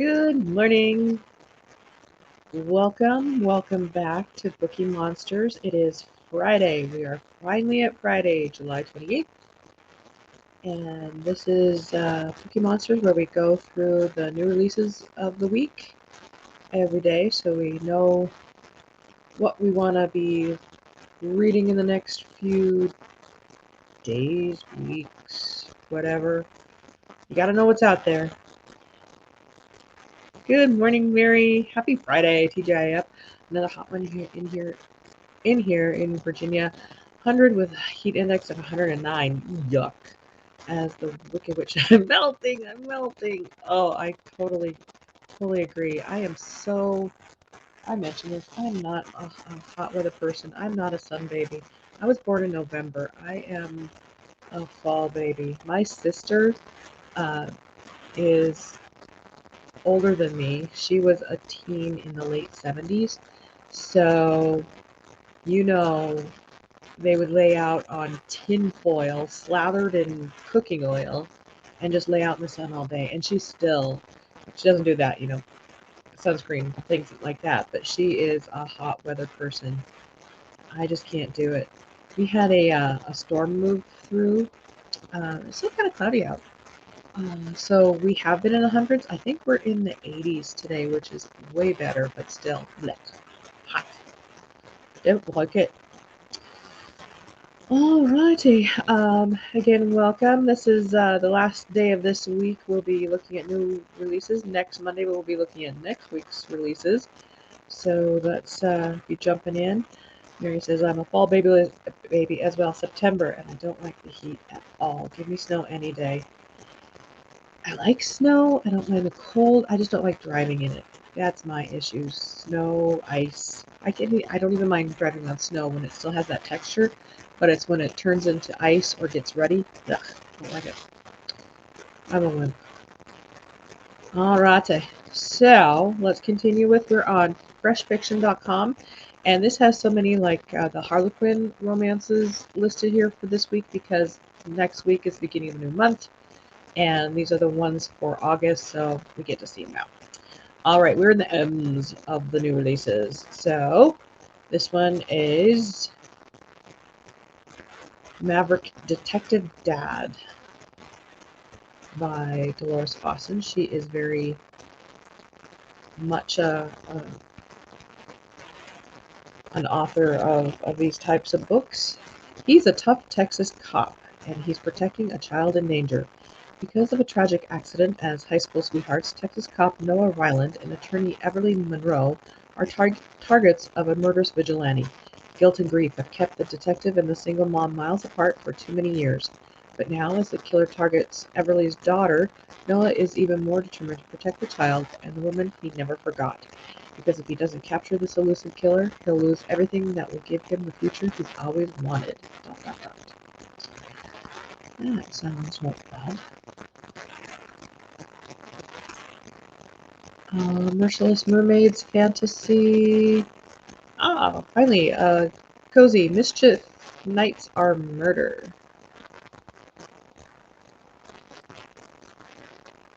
Good morning. Welcome back to Bookeemonsters. It is Friday. We are finally at Friday, July 28th. And this is Bookeemonsters, where we go through the new releases of the week every day so we know what we want to be reading in the next few days, weeks, whatever. You got to know what's out there. Good morning, Mary. Happy Friday, TGIF. Another hot one here in Virginia. 100 with a heat index of 109. Yuck. As the Wicked Witch. I'm melting. Oh, I totally agree. I mentioned this. I'm not a hot weather person. I'm not a sun baby. I was born in November. I am a fall baby. My sister is older than me. She was a teen in the late 70s. So, they would lay out on tin foil slathered in cooking oil and just lay out in the sun all day. And she doesn't do that, sunscreen, things like that. But she is a hot weather person. I just can't do it. We had a storm move through. It's still kind of cloudy out. So we have been in the hundreds. I think we're in the 80s today, which is way better, but still hot. Don't like it. Alrighty. Again, welcome. This is the last day of this week. We'll be looking at new releases. Next Monday, we'll be looking at next week's releases. So let's be jumping in. Mary says, I'm a fall baby as well, September, and I don't like the heat at all. Give me snow any day. I like snow. I don't mind the cold. I just don't like driving in it. That's my issue. Snow, ice. I don't even mind driving on snow when it still has that texture, but it's when it turns into ice or gets ruddy. Ugh, I don't like it. I'm a wimp. Alrighty. So let's continue with, we're on freshfiction.com, and this has so many the Harlequin romances listed here for this week because next week is the beginning of a new month. And these are the ones for August, so we get to see them now. All right, we're in the M's of the new releases. So this one is Maverick Detective Dad by Dolores Fawson. She is very much an author of these types of books. He's a tough Texas cop, and he's protecting a child in danger. Because of a tragic accident as high school sweethearts, Texas cop Noah Ryland and attorney Everly Monroe are targets of a murderous vigilante. Guilt and grief have kept the detective and the single mom miles apart for too many years. But now, as the killer targets Everly's daughter, Noah is even more determined to protect the child and the woman he never forgot. Because if he doesn't capture this elusive killer, he'll lose everything that will give him the future he's always wanted. That sounds not bad. Merciless Mermaids Fantasy. Finally, cozy Mischief Knights Are Murder.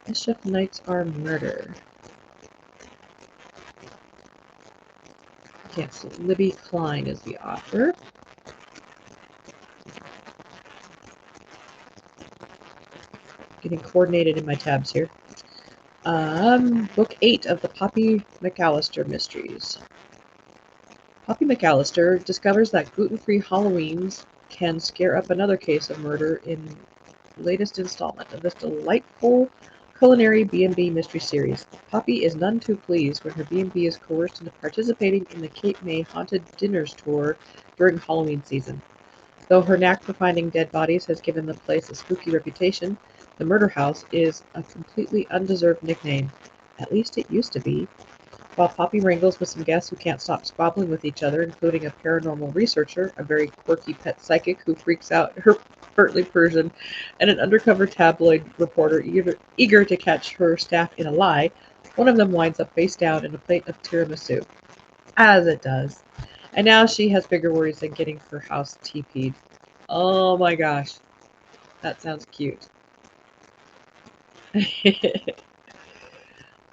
Mischief Knights Are Murder. Can't see. Libby Klein is the author. Getting coordinated in my tabs here. Book 8 of the Poppy McAllister Mysteries. Poppy McAllister discovers that gluten-free Halloweens can scare up another case of murder in the latest installment of this delightful culinary B&B mystery series. Poppy is none too pleased when her B&B is coerced into participating in the Cape May Haunted Dinners tour during Halloween season. Though her knack for finding dead bodies has given the place a spooky reputation, the murder house is a completely undeserved nickname. At least it used to be. While Poppy wrangles with some guests who can't stop squabbling with each other, including a paranormal researcher, a very quirky pet psychic who freaks out her Bertley Persian, and an undercover tabloid reporter eager to catch her staff in a lie, one of them winds up face down in a plate of tiramisu. As it does. And now she has bigger worries than getting her house TP'd. Oh my gosh. That sounds cute.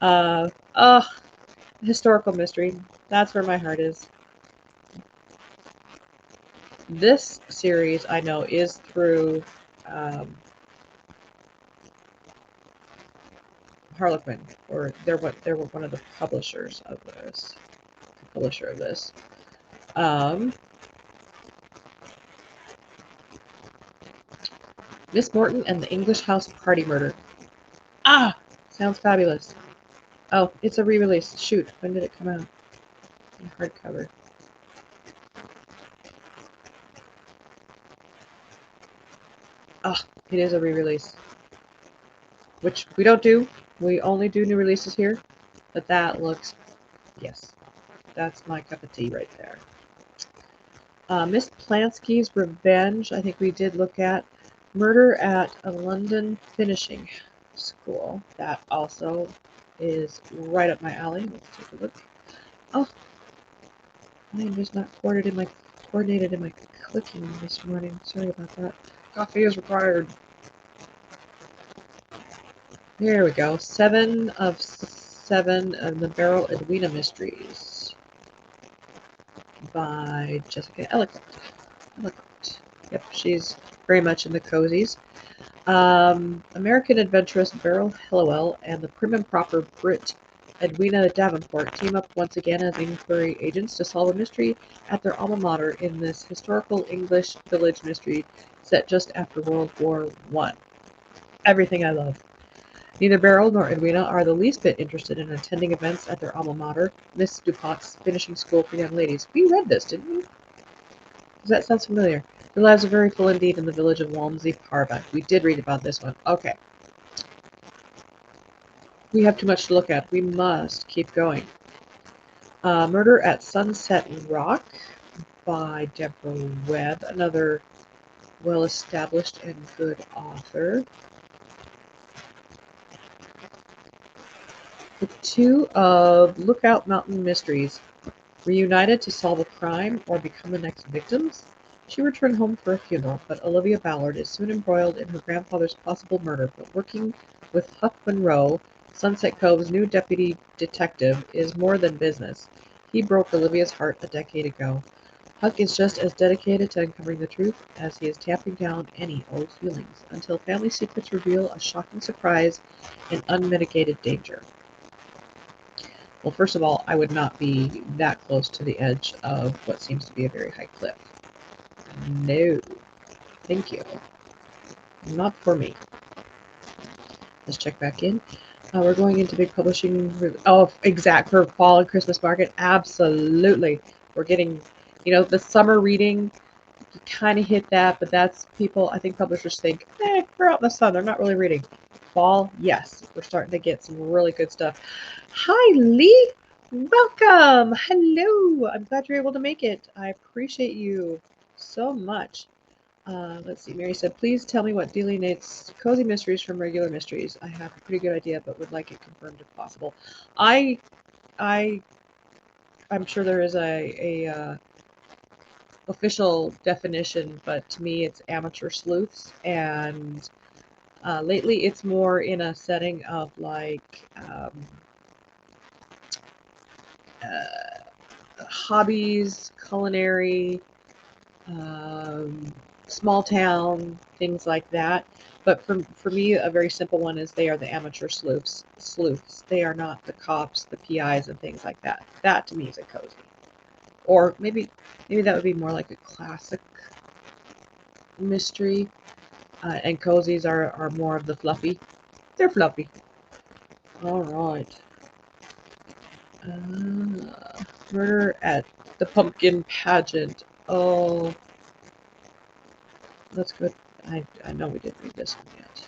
Uh, historical mystery. That's where my heart is. This series I know is through Harlequin, or they're one of the publishers of this. Publisher of this. Miss Morton and the English House Party Murder. Ah, sounds fabulous. Oh, it's a re-release. Shoot, when did it come out? In hardcover. Ah, it is a re-release. Which we don't do. We only do new releases here. But that looks, yes, that's my cup of tea right there. Miss Plansky's Revenge, I think we did look at. Murder at a London Finishing School. That also is right up my alley. Let's take a look. Oh, I am just not coordinated in my clicking this morning. Sorry about that. Coffee is required. There we go. 7 of 7 of the Beryl Edwina Mysteries by Jessica Ellicott. Yep, she's very much in the cozies. American adventuress Beryl Hillowell and the prim and proper Brit Edwina Davenport team up once again as inquiry agents to solve a mystery at their alma mater in this historical English village mystery set just after World War I. Everything I love. Neither Beryl nor Edwina are the least bit interested in attending events at their alma mater, Miss DuPont's finishing school for young ladies. We read this, didn't we? Does that sound familiar? Their lives are very full indeed in the village of Walmsley Parva. We did read about this one. Okay. We have too much to look at. We must keep going. Murder at Sunset Rock by Deborah Webb, another well-established and good author. The two of Lookout Mountain Mysteries. Reunited to solve a crime or become the next victims? She returned home for a funeral, but Olivia Ballard is soon embroiled in her grandfather's possible murder. But working with Huck Monroe, Sunset Cove's new deputy detective, is more than business. He broke Olivia's heart a decade ago. Huck is just as dedicated to uncovering the truth as he is tamping down any old feelings, until family secrets reveal a shocking surprise and unmitigated danger. Well, first of all, I would not be that close to the edge of what seems to be a very high cliff. No. Thank you. Not for me. Let's check back in. We're going into big publishing. Oh, exact for fall and Christmas market. Absolutely. We're getting, the summer reading. You kind of hit that, but that's people, I think publishers think, we're out in the sun. They're not really reading. Fall, yes. We're starting to get some really good stuff. Hi, Lee. Welcome. Hello. I'm glad you're able to make it. I appreciate you so much. Let's see. Mary said, please tell me what delineates cozy mysteries from regular mysteries. I have a pretty good idea, but would like it confirmed if possible. I'm sure there is a official definition, but to me it's amateur sleuths, and lately it's more in a setting of like hobbies, culinary, small town, things like that. But for me, a very simple one is they are the amateur sleuths. They are not the cops, the PIs, and things like that. That to me is a cozy. Or maybe that would be more like a classic mystery. And cozies are more of the fluffy. They're fluffy. All right. Murder at the Pumpkin Pageant. Oh, that's good. I know we didn't read this one yet.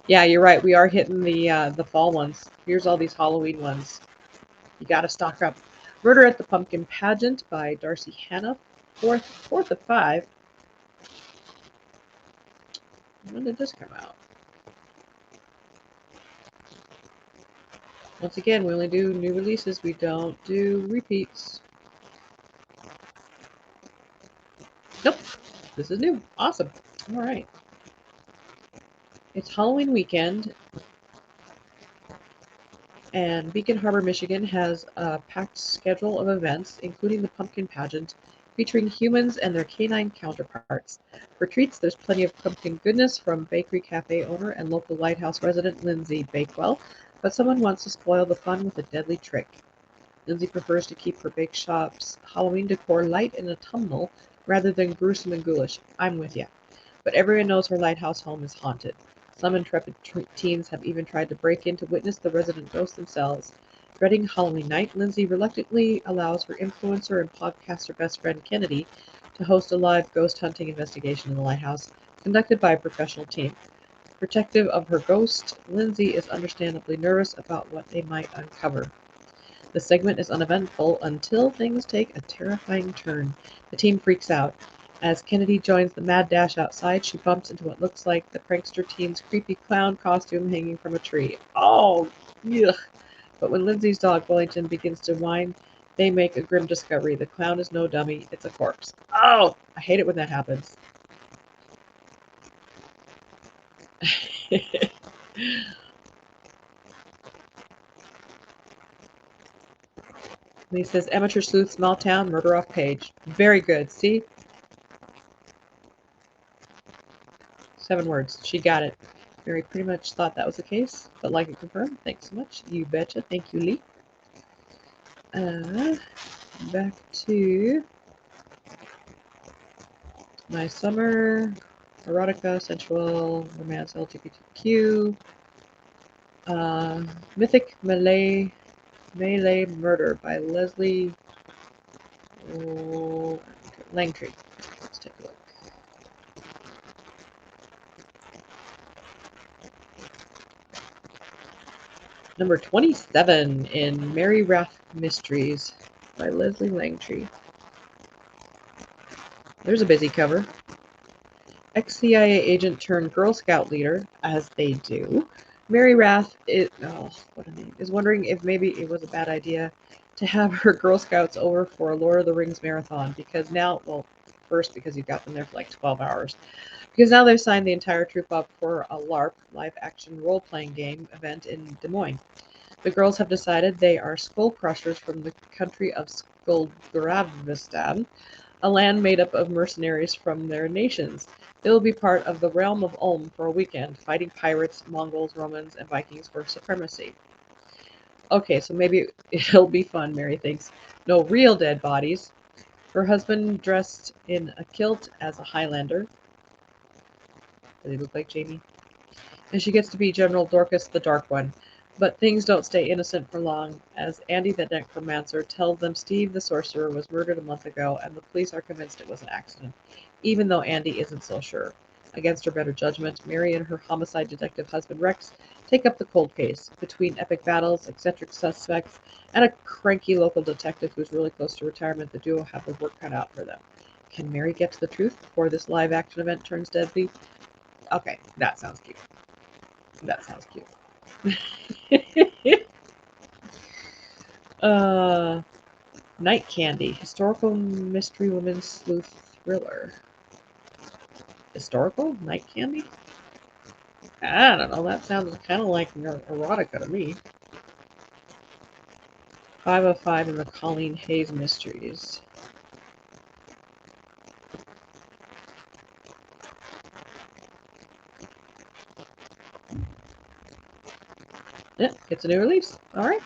Yeah, you're right. We are hitting the fall ones. Here's all these Halloween ones. You got to stock up. Murder at the Pumpkin Pageant by Darcy Hannah. Fourth of 5. When did this come out? Once again, we only do new releases. We don't do repeats. Nope. This is new. Awesome. All right. It's Halloween weekend. And Beacon Harbor, Michigan has a packed schedule of events, including the pumpkin pageant, featuring humans and their canine counterparts. For treats, there's plenty of pumpkin goodness from bakery cafe owner and local lighthouse resident Lindsay Bakewell, but someone wants to spoil the fun with a deadly trick. Lindsay prefers to keep her bake shop's Halloween decor light and autumnal rather than gruesome and ghoulish. I'm with ya. But everyone knows her lighthouse home is haunted. Some intrepid teens have even tried to break in to witness the resident ghosts themselves. Dreading Halloween night, Lindsay reluctantly allows her influencer and podcaster best friend Kennedy to host a live ghost hunting investigation in the lighthouse, conducted by a professional team. Protective of her ghost, Lindsay is understandably nervous about what they might uncover. The segment is uneventful until things take a terrifying turn. The team freaks out. As Kennedy joins the mad dash outside, she bumps into what looks like the prankster teen's creepy clown costume hanging from a tree. Oh, yuck. But when Lindsay's dog Wellington begins to whine, they make a grim discovery. The clown is no dummy, it's a corpse. Oh, I hate it when that happens. He says, amateur sleuth, small town, murder off page. Very good. See? 7 words. She got it. Mary pretty much thought that was the case, but like it confirmed. Thanks so much. You betcha. Thank you, Lee. Back to my summer. Erotica, sensual, romance, LGBTQ. Mythic Malay Murder by Leslie Langtree. Let's take a look. Number 27 in Mary Rath Mysteries by Leslie Langtree. There's a busy cover. Ex-CIA agent turned Girl Scout leader, as they do. Mary Rath is wondering if maybe it was a bad idea to have her Girl Scouts over for a Lord of the Rings marathon, because now, well, first because you got them there for like 12 hours, because now they've signed the entire troop up for a LARP, live-action role-playing game event in Des Moines. The girls have decided they are skull crushers from the country of Skullgravistan, a land made up of mercenaries from their nations. They will be part of the realm of Ulm for a weekend, fighting pirates, Mongols, Romans, and Vikings for supremacy. Okay, so maybe it'll be fun, Mary thinks. No real dead bodies. Her husband dressed in a kilt as a Highlander. Does he look like Jamie? And she gets to be General Dorcas the Dark One. But things don't stay innocent for long, as Andy the necromancer tells them Steve the sorcerer was murdered a month ago, and the police are convinced it was an accident, even though Andy isn't so sure. Against her better judgment, Mary and her homicide detective husband Rex take up the cold case. Between epic battles, eccentric suspects, and a cranky local detective who's really close to retirement, the duo have the work cut out for them. Can Mary get to the truth before this live-action event turns deadly? Okay, that sounds cute. That sounds cute. Night Candy, historical mystery woman sleuth thriller. Historical? Night Candy? I don't know, that sounds kind of like erotica to me. 505 in the Colleen Hayes Mysteries. Yeah, it's a new release. Alright.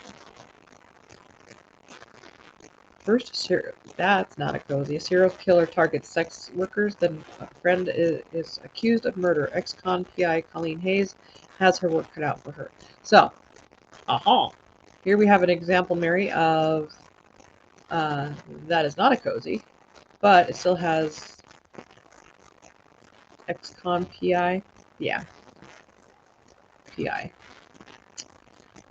First, that's not a cozy. A serial killer targets sex workers, then a friend is accused of murder. Ex-con PI Colleen Hayes has her work cut out for her. So, here we have an example, Mary, of that is not a cozy, but it still has ex-con PI. Yeah, PI.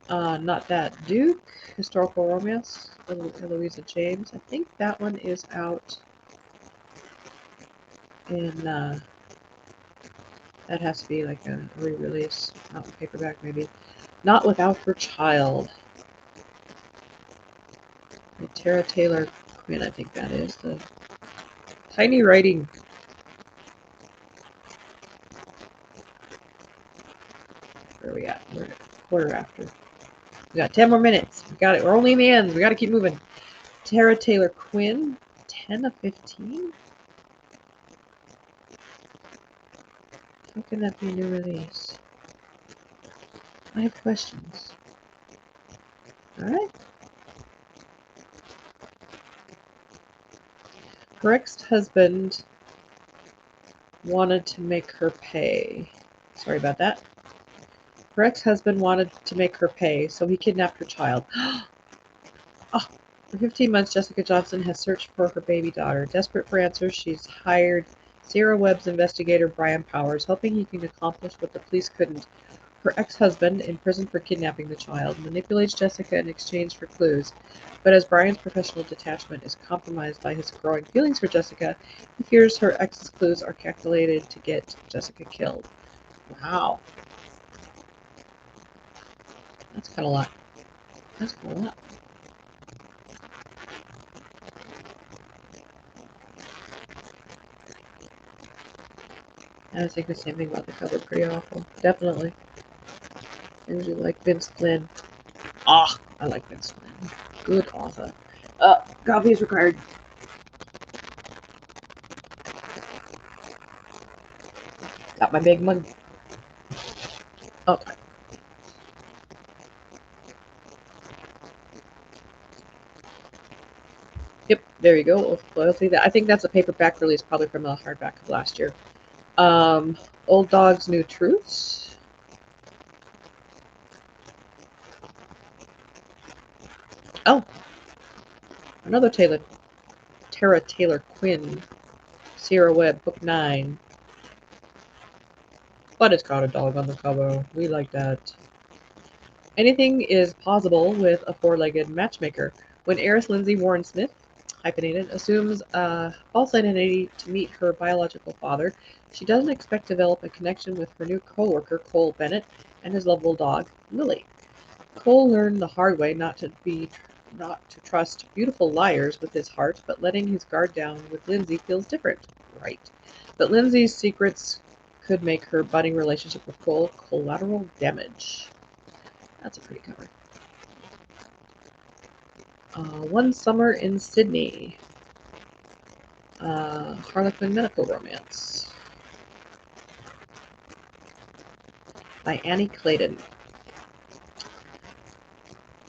Not That Duke, historical romance, Eloisa James. I think that one is out in, that has to be like a re-release, out in paperback maybe. Not Without Her Child. Tara Taylor Quinn, I think that is. The tiny writing. Where are we at? We're at quarter after. We got 10 more minutes. We got it. We're only in the end. We got to keep moving. Tara Taylor Quinn, 10 of 15? How can that be a new release? I have questions. Alright. Her ex-husband wanted to make her pay. Sorry about that. Her ex-husband wanted to make her pay, so he kidnapped her child. Oh, for 15 months, Jessica Johnson has searched for her baby daughter. Desperate for answers, she's hired Sierra Webb's investigator Brian Powers, hoping he can accomplish what the police couldn't. Her ex-husband, in prison for kidnapping the child, manipulates Jessica in exchange for clues. But as Brian's professional detachment is compromised by his growing feelings for Jessica, he fears her ex's clues are calculated to get Jessica killed. Wow. That's kind of a lot. That's kind of a lot. I think the same thing about the cover. Pretty awful. Definitely. I usually like Vince Flynn. Ah, I like Vince Flynn. Good author. Coffee is required. Got my big mug. Okay. Yep, there you go. Loyalty. I think that's a paperback release, probably from the hardback of last year. Old Dogs, New Truths. Oh, another Tara Taylor Quinn. Sierra Webb, Book 9. But it's got a dog on the cover. We like that. Anything is possible with a four-legged matchmaker. When heiress Lindsay Warren Smith, hyphenated, assumes a false identity to meet her biological father, she doesn't expect to develop a connection with her new co-worker, Cole Bennett, and his lovable dog, Lily. Cole learned the hard way not to trust beautiful liars with his heart, but letting his guard down with Lindsay feels different. Right. But Lindsay's secrets could make her budding relationship with Cole collateral damage. That's a pretty cover. One Summer in Sydney. Harlequin Medical Romance. By Annie Clayton.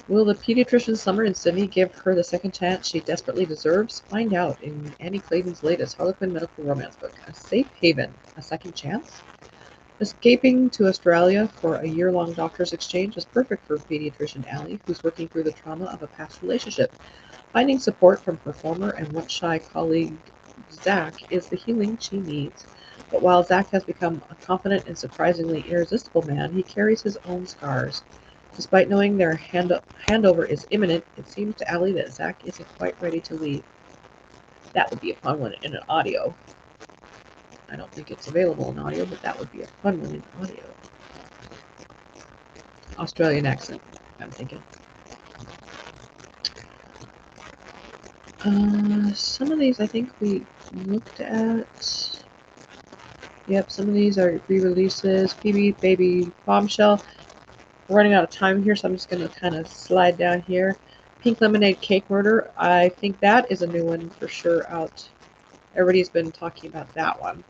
Will the pediatrician's summer in Sydney give her the second chance she desperately deserves? Find out in Annie Clayton's latest Harlequin medical romance book, A Safe Haven, A Second Chance? Escaping to Australia for a year-long doctor's exchange is perfect for pediatrician Allie, who's working through the trauma of a past relationship. Finding support from performer and once-shy colleague Zach is the healing she needs. But while Zach has become a confident and surprisingly irresistible man, he carries his own scars. Despite knowing their handover is imminent, it seems to Allie that Zach isn't quite ready to leave. That would be a fun one in an audio. I don't think it's available in audio, but that would be a fun one in audio. Australian accent, I'm thinking. Some of these I think we looked at. Yep, some of these are re-releases. PB, Baby, Bombshell. We're running out of time here, so I'm just going to kind of slide down here. Pink Lemonade Cake Murder. I think that is a new one for sure out. Everybody's been talking about that one.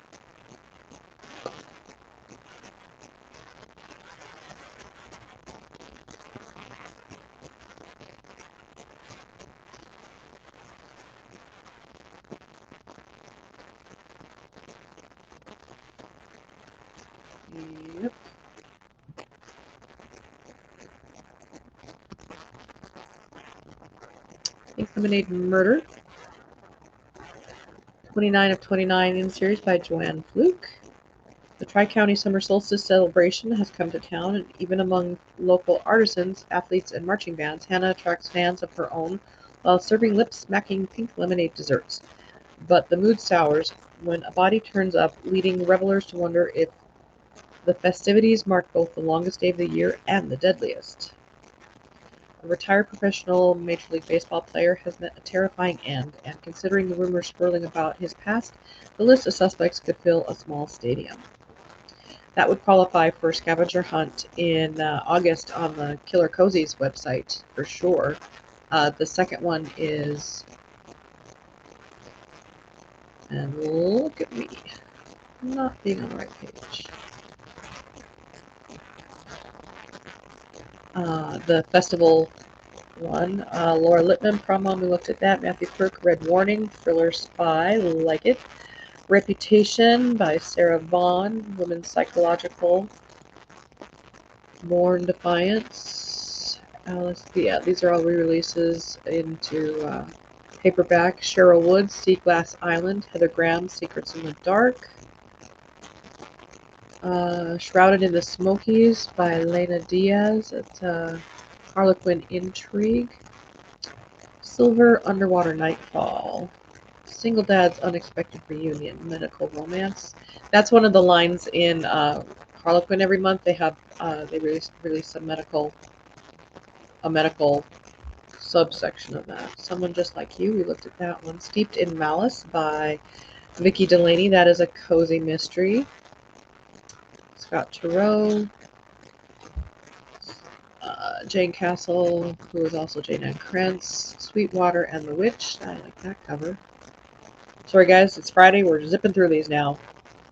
Yep. Pink Lemonade Murder. 29 of 29 in series by Joanne Fluke. The Tri-County Summer Solstice celebration has come to town, and even among local artisans, athletes, and marching bands, Hannah attracts fans of her own while serving lip-smacking pink lemonade desserts. But the mood sours when a body turns up, leading revelers to wonder if the festivities mark both the longest day of the year and the deadliest. A retired professional Major League Baseball player has met a terrifying end, and considering the rumors swirling about his past, the list of suspects could fill a small stadium. That would qualify for a scavenger hunt in August on the Killer Cozies website for sure. The second one is, and look at me, not being on the right page. The festival one, Laura Lippman, Prom Mom, we looked at that. Matthew Kirk, Red Warning, Thriller Spy, like it. Reputation by Sarah Vaughn, Women's Psychological, Mourn Defiance, Alice, yeah, these are all re-releases into paperback. Cheryl Woods, Sea Glass Island, Heather Graham, Secrets in the Dark. Shrouded in the Smokies by Elena Diaz. It's Harlequin Intrigue. Silver Underwater Nightfall. Single Dad's Unexpected Reunion, Medical Romance. That's one of the lines in Harlequin every month. They have they release a medical subsection of that. Someone Just Like You, we looked at that one. Steeped in Malice by Vicki Delaney. That is a cozy mystery. Scott Turow. Jane Castle, who is also Jane Ann Krantz. Sweetwater and the Witch. I like that cover. Sorry guys, it's Friday. We're zipping through these now.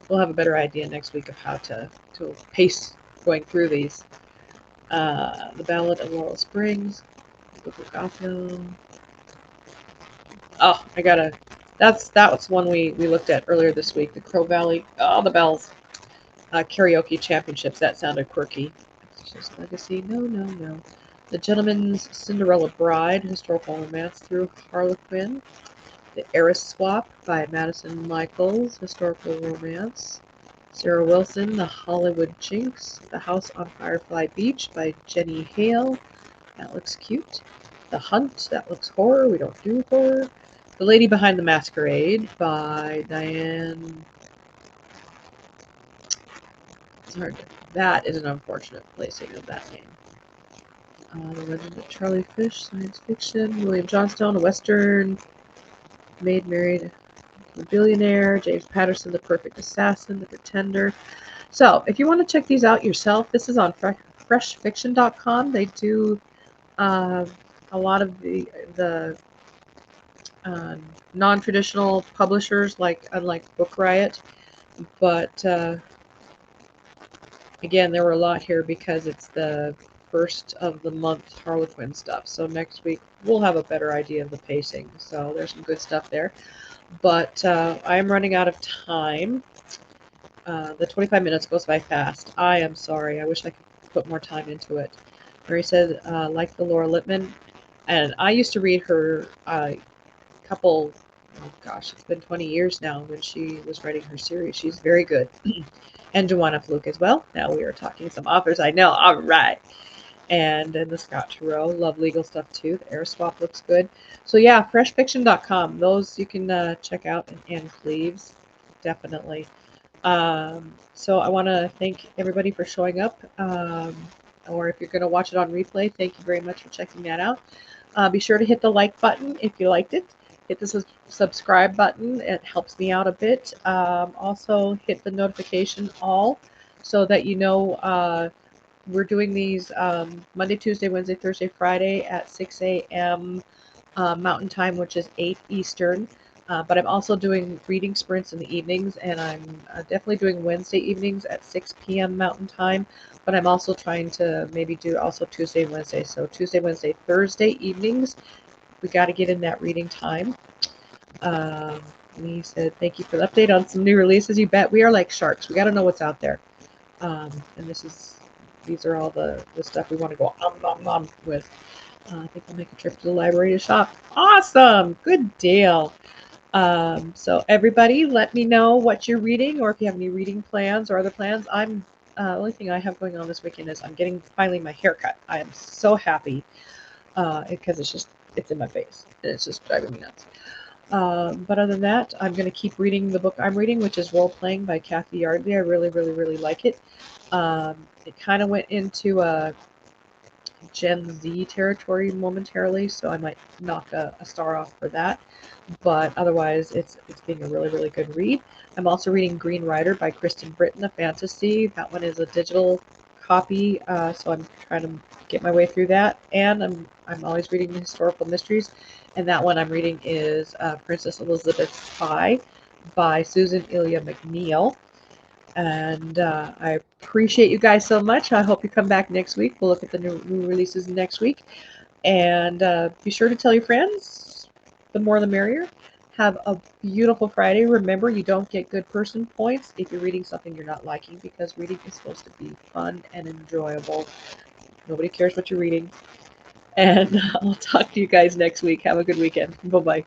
We'll have a better idea next week of how to pace going through these. The Ballad of Laurel Springs. Book of Gotham. Oh, that was one we looked at earlier this week. The Crow Valley. Oh, the bells. Karaoke Championships. That sounded quirky. Just Legacy. No. The Gentleman's Cinderella Bride. Historical romance through Harlequin. The Heiress Swap by Madison Michaels. Historical romance. Sarah Wilson. The Hollywood Jinx. The House on Firefly Beach by Jenny Hale. That looks cute. The Hunt. That looks horror. We don't do horror. The Lady Behind the Masquerade by Diane. It's hard. That is an unfortunate placing of that name. The Legend of Charlie Fish, science fiction. William Johnstone, a Western. Maid Married a Billionaire. James Patterson, The Perfect Assassin. The Pretender. So, if you want to check these out yourself, this is on freshfiction.com. They do a lot of the non-traditional publishers, unlike Book Riot, but again, there were a lot here because it's the first of the month Harlequin stuff. So next week we'll have a better idea of the pacing. So there's some good stuff there. But I am running out of time. The 25 minutes goes by fast. I am sorry. I wish I could put more time into it. Mary said, like the Laura Lippman. And I used to read her couple, oh gosh, it's been 20 years now when she was writing her series. She's very good. And Joanna Fluke as well. Now we are talking some authors I know. All right. And then the Scott Turow. Love legal stuff too. The Air Swap looks good. So yeah, freshfiction.com. Those you can check out. And Anne Cleves, definitely. So I want to thank everybody for showing up. Or if you're going to watch it on replay, thank you very much for checking that out. Be sure to hit the like button if you liked it. Hit the subscribe button. It helps me out a bit. Also, hit the notification all so that you know we're doing these Monday, Tuesday, Wednesday, Thursday, Friday at 6 a.m. Mountain Time, which is 8 Eastern. But I'm also doing reading sprints in the evenings, and I'm definitely doing Wednesday evenings at 6 p.m. Mountain Time. But I'm also trying to maybe do also Tuesday and Wednesday. So Tuesday, Wednesday, Thursday evenings, we got to get in that reading time. He said, thank you for the update on some new releases. You bet. We are like sharks. We got to know what's out there. And these are all the stuff we want to go on with. I think I'll make a trip to the library to shop. Awesome. Good deal. So everybody, let me know what you're reading, or if you have any reading plans or other plans. The only thing I have going on this weekend is I'm getting finally my haircut. I am so happy because it's in my face and it's just driving me nuts. But other than that, I'm going to keep reading the book I'm reading, which is Role Playing by Kathy Yardley. I really, really, really like it. It kind of went into a Gen Z territory momentarily, so I might knock a star off for that. But otherwise, it's being a really, really good read. I'm also reading Green Rider by Kristen Britton, a fantasy. That one is a digital copy, so I'm trying to get my way through that. And I'm always reading the historical mysteries, and that one I'm reading is Princess Elizabeth's Spy by Susan Ilya McNeil. And I appreciate you guys so much. I hope you come back next week. We'll look at the new releases next week. And be sure to tell your friends. The more the merrier. Have a beautiful Friday. Remember, you don't get good person points if you're reading something you're not liking, because reading is supposed to be fun and enjoyable. Nobody cares what you're reading. And I'll talk to you guys next week. Have a good weekend. Bye-bye.